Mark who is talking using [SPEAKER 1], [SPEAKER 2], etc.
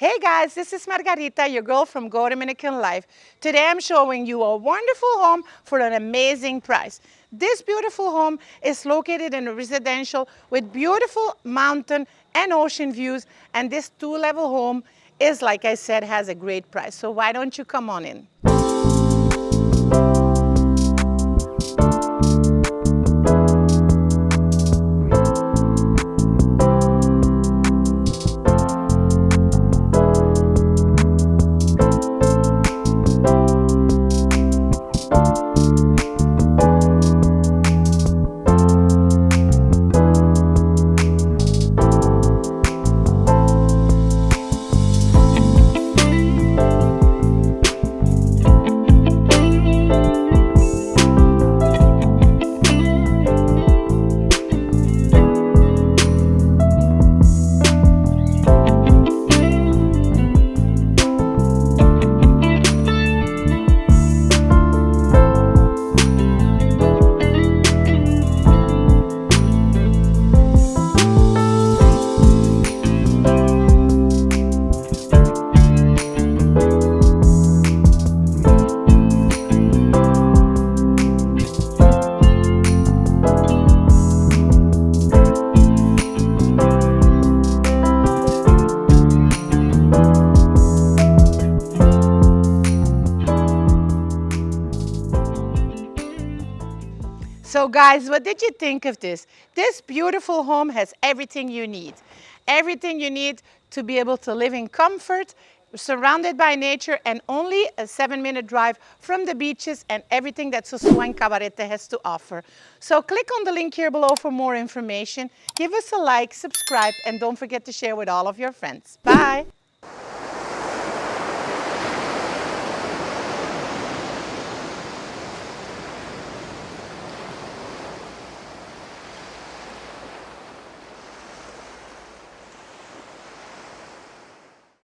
[SPEAKER 1] Hey guys, this is Margarita, your girl from Go Dominican Life. Today I'm showing you a wonderful home for an amazing price. This beautiful home is located in a residential with beautiful mountain and ocean views, and this two-level home is, like I said, has a great price. So why don't you come on in? So guys, what did you think of this? This beautiful home has everything you need. Everything you need to be able to live in comfort, surrounded by nature, and only a 7-minute drive from the beaches and everything that Sosua and Cabarete has to offer. So click on the link here below for more information. Give us a like, subscribe, and don't forget to share with all of your friends. Bye.